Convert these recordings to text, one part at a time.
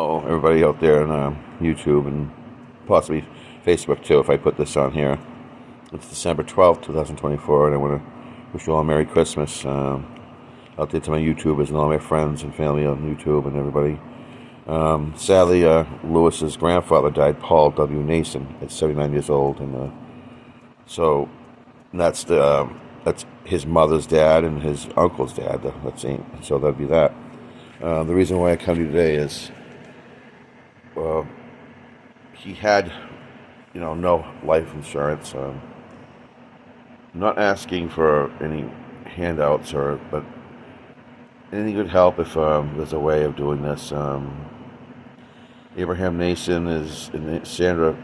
Oh, everybody out there on YouTube and possibly Facebook too, if I put this on here. It's December 12th, 2024, and I want to wish you all a Merry Christmas out there to my YouTubers and all my friends and family on YouTube and everybody. Sadly, Lewis's grandfather died, Paul W. Nason, at 79 years old, and so that's his mother's dad and his uncle's dad. So that'd be that. The reason why I come to you today is he had, no life insurance. I'm not asking for any handouts but any good help if there's a way of doing this. Abraham Nason and Sandra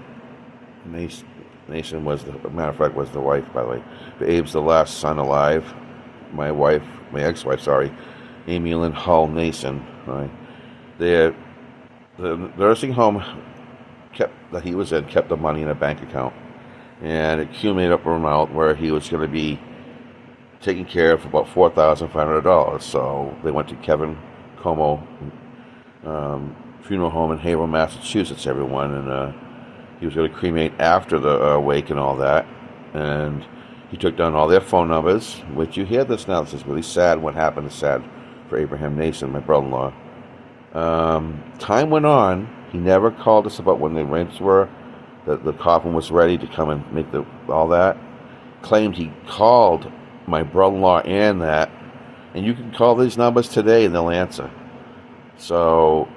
Nason was matter of fact, was the wife, by the way. But Abe's the last son alive. My ex-wife, sorry, Amy Lynn Hull Nason. Right, the nursing home that he was in kept the money in a bank account, and it accumulated up an amount where he was going to be taken care of for about $4,500. So they went to Kevin Como funeral home in Haverhill, Massachusetts. Everyone, and he was going to cremate after the wake and all that, and he took down all their phone numbers. Which you hear this now. This is really sad. What happened is sad for Abraham Nason, my brother-in-law. Time went on. He never called us about when the rents were, that the coffin was ready to come and make all that. Claimed he called my brother-in-law and you can call these numbers today and they'll answer. So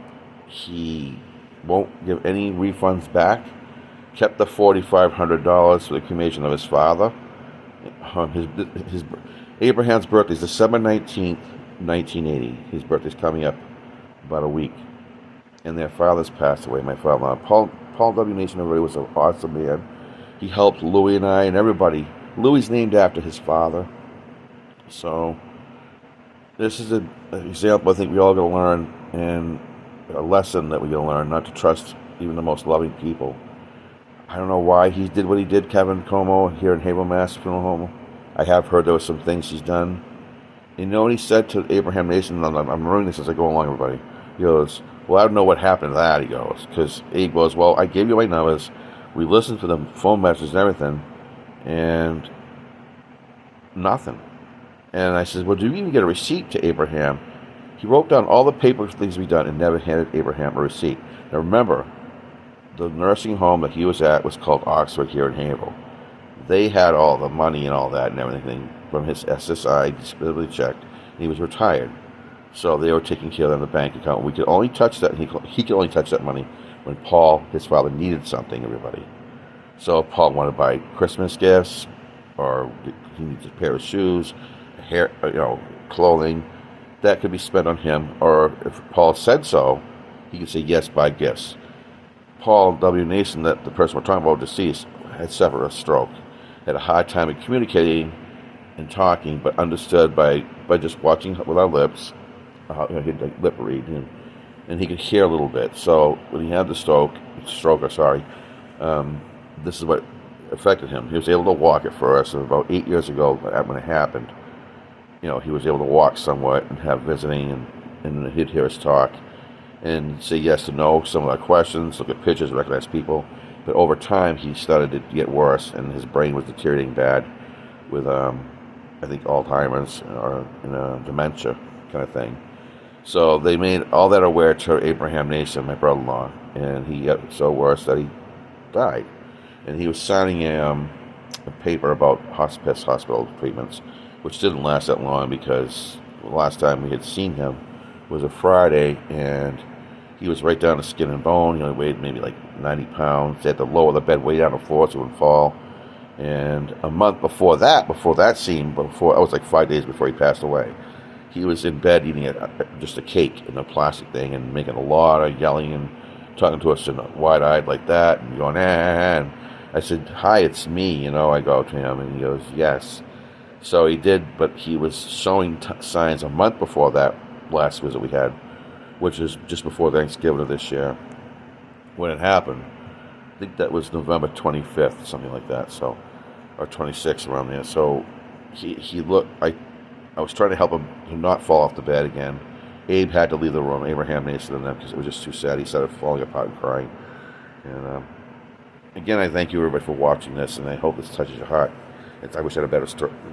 he won't give any refunds back. Kept the $4,500 for the cremation of his father. His Abraham's birthday is December 19th, 1980. His birthday's coming up about a week. And their fathers passed away. My father, Paul W. Nason, everybody, was an awesome man. He helped Louis and I and everybody. Louis named after his father. So this is an example I think we all got to learn, and a lesson that we got to learn, not to trust even the most loving people. I don't know why he did what he did, Kevin Como, here in Haverhill, Mass. Funeral Home. I have heard there were some things he's done. You know what he said to Abraham Nason? I'm ruining this as I go along, everybody. He goes, well, I don't know what happened to that, he goes. Because Abe goes, well, I gave you my numbers. We listened to the phone messages and everything. And nothing. And I said, well, do you even get a receipt to Abraham? He wrote down all the paper things we done and never handed Abraham a receipt. Now remember, the nursing home that he was at was called Oxford here in Haverhill. They had all the money and all that and everything from his SSI disability check. And he was retired. So they were taking care of that in the bank account. We could only touch that, and he could only touch that money when Paul, his father, needed something, everybody. So if Paul wanted to buy Christmas gifts, or he needs a pair of shoes, hair, clothing, that could be spent on him. Or if Paul said so, he could say, yes, buy gifts. Paul W. Nason, that the person we're talking about, deceased, had suffered a stroke. Had a hard time in communicating and talking, but understood by just watching with our lips. He'd lip read, and he could hear a little bit. So when he had the stroke, this is what affected him. He was able to walk at first, and about 8 years ago, when it happened, he was able to walk somewhat and have visiting, and he'd hear us talk and say yes to no some of our questions, look at pictures, recognize people. But over time, he started to get worse, and his brain was deteriorating bad with, I think, Alzheimer's or dementia kind of thing. So they made all that aware to Abraham Nason, my brother-in-law, and he got so worse that he died. And he was signing a paper about hospital treatments, which didn't last that long because the last time we had seen him was a Friday, and he was right down to skin and bone. He weighed maybe like 90 pounds. They had to lower the bed way down to the floor so it wouldn't fall. And a month before that scene, I was like 5 days before he passed away, he was in bed eating just a cake in a plastic thing and making a lot of yelling and talking to us and wide-eyed like that and going, and I said, hi, it's me, I go to him, and he goes, yes. So he did, but he was showing signs a month before that last visit we had, which is just before Thanksgiving of this year. When it happened, I think that was November 25th, something like that, so, or 26th, around there. So he looked, I was trying to help him to not fall off the bed again, Abe had to leave the room, Abraham Nason and them, because it was just too sad. He started falling apart and crying. And again, I thank you everybody for watching this, and I hope this touches your heart. I wish I had a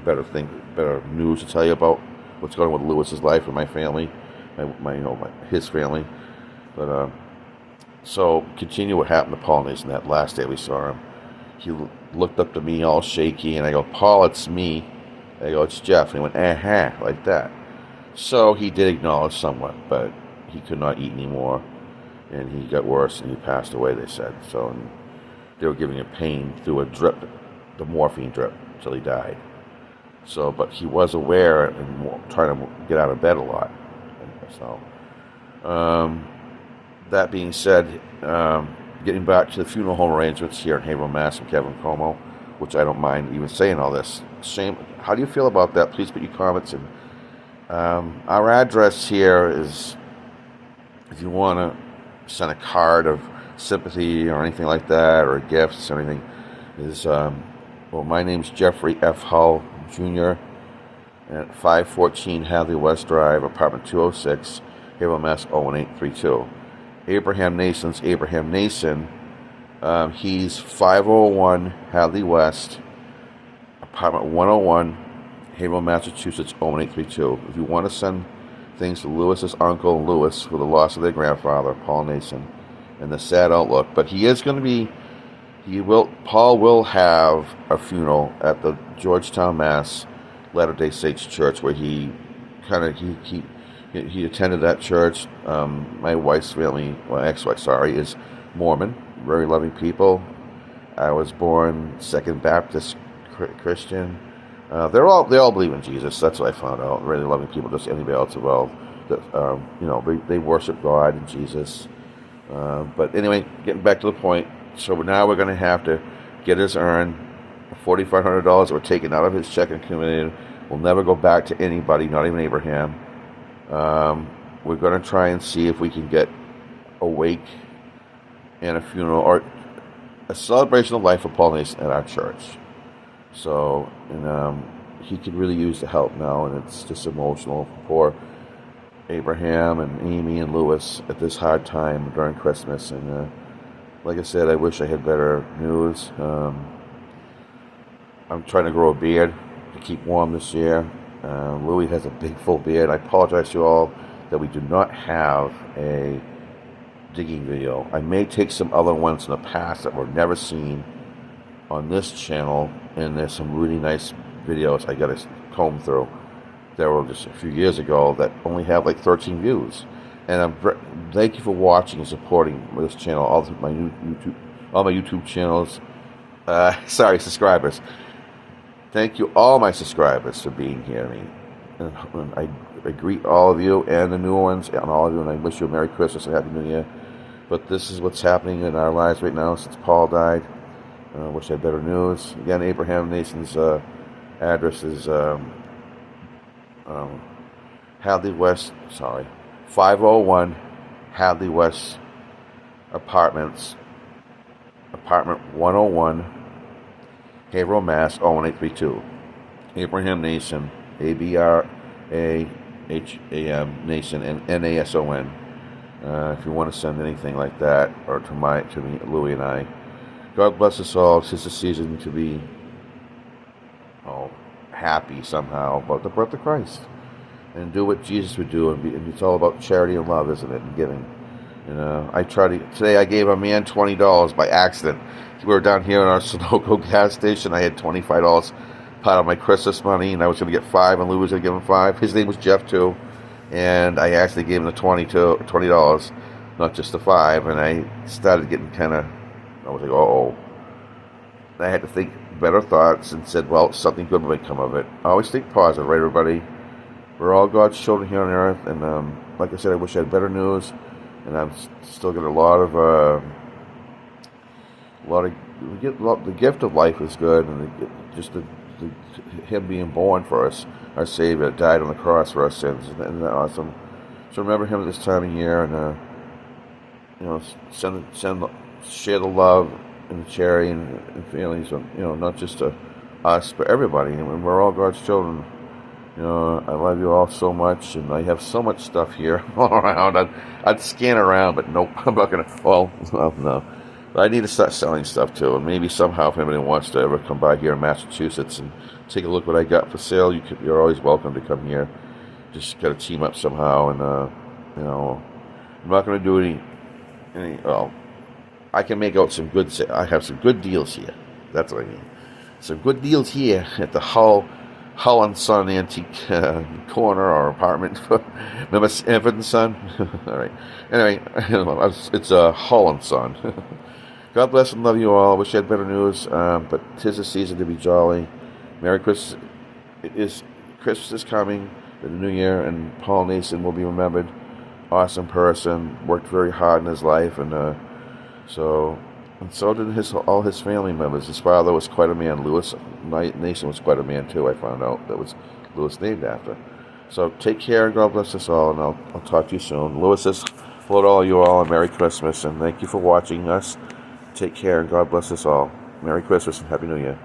better news to tell you about what's going on with Lewis's life and my family, his family. But so continue what happened to Paul Nason that last day we saw him. He looked up to me all shaky, and I go, "Paul, it's me." I go, "It's Jeff." And he went, "Uh-huh," like that. So he did acknowledge somewhat, but he could not eat anymore, and he got worse, and he passed away, they said. So they were giving him pain through a drip, the morphine drip, till he died. So, but he was aware and trying to get out of bed a lot. So, that being said, getting back to the funeral home arrangements here in Haverhill, Mass. from Kevin Como, which I don't mind even saying all this. Shame. How do you feel about that? Please put your comments in. Our address here is, if you want to send a card of sympathy or anything like that, or gifts or anything, is, my name's Jeffrey F. Hull Jr. at 514 Hadley West Drive, apartment 206, Haverhill, Mass. 01832. Abraham Nason's Abraham Nason. He's 501 Hadley West, apartment 101, Haverhill, Massachusetts 01832. If you want to send things to Lewis's uncle Lewis for the loss of their grandfather, Paul Nason, and the sad outlook, but he is going to be, Paul will have a funeral at the Georgetown, Mass. Latter-day Saints Church, where he attended that church. My wife's family, ex-wife, is Mormon, very loving people. I was born Second Baptist Christian. They all believe in Jesus. That's what I found out. Really loving people, just anybody else involved. They worship God and Jesus. But anyway, getting back to the point. So now we're going to have to get his urn. $4,500 that were taken out of his checking account will never go back to anybody, not even Abraham. We're going to try and see if we can get a wake and a funeral or a celebration of life for Paul Nason at our church. So, and he could really use the help now, and it's just emotional for Abraham and Amy and Lewis at this hard time during Christmas. And like I said, I wish I had better news. I'm trying to grow a beard to keep warm this year. Louis has a big full beard. I apologize to you all that we do not have a digging video. I may take some other ones in the past that were never seen on this channel, and there's some really nice videos I got to comb through. There were just a few years ago that only have like 13 views. And thank you for watching and supporting this channel, all my YouTube channels. Subscribers. Thank you, all my subscribers, for being here. And I greet all of you and the new ones and all of you, and I wish you a Merry Christmas and Happy New Year. But this is what's happening in our lives right now since Paul died. I wish I had better news. Again, Abraham Nason's address is Hadley West, 501 Hadley West Apartments, apartment 101, Haverhill, Mass. 01832. Abraham Nason, ABRAHAM Nason, and NASON. If you want to send anything like that, or to me, Louie and I. God bless us all. It's just a season to be happy somehow about the birth of Christ, and do what Jesus would do, and it's all about charity and love, isn't it, and giving. Today I gave a man $20 by accident. We were down here in our Sunoco gas station. I had $25 part of my Christmas money, and I was going to get $5, and Lou was going to give him $5. His name was Jeff too, and I actually gave him the $20, not just the $5. And I started getting I was like, oh. I had to think better thoughts and said, well, something good might come of it. I always think positive, right, everybody? We're all God's children here on earth, and like I said, I wish I had better news. And I'm still getting the gift of life is good, and him being born for us, our Savior, died on the cross for our sins. Isn't that awesome? So remember him at this time of year, and share the love and the charity and feelings, not just to us but everybody. And we're all God's children. You know, I love you all so much, and I have so much stuff here all around. I'd scan around, but nope, I'm not gonna. Well, no. But I need to start selling stuff too, and maybe somehow, if anybody wants to ever come by here in Massachusetts and take a look what I got for sale, you're always welcome to come here. Just got to team up somehow, and you know, I'm not gonna do any. Well, I can make out some good. I have some good deals here. That's what I mean. Some good deals here at the Hull and Son Antique Corner or apartment. Remember Sanford and Son? All right. Anyway, it's Hull and Son. God bless and love you all. I wish I had better news, but 'tis a season to be jolly. Merry Christmas. Christmas is coming, the New Year, and Paul Nason will be remembered. Awesome person, worked very hard in his life, and so did all his family members. His father was quite a man. Nason was quite a man too. I found out that was Lewis named after. So take care and God bless us all, and I'll talk to you soon. Lewis says hello to all you all and Merry Christmas, and thank you for watching us. Take care and God bless us all. Merry Christmas and Happy New Year.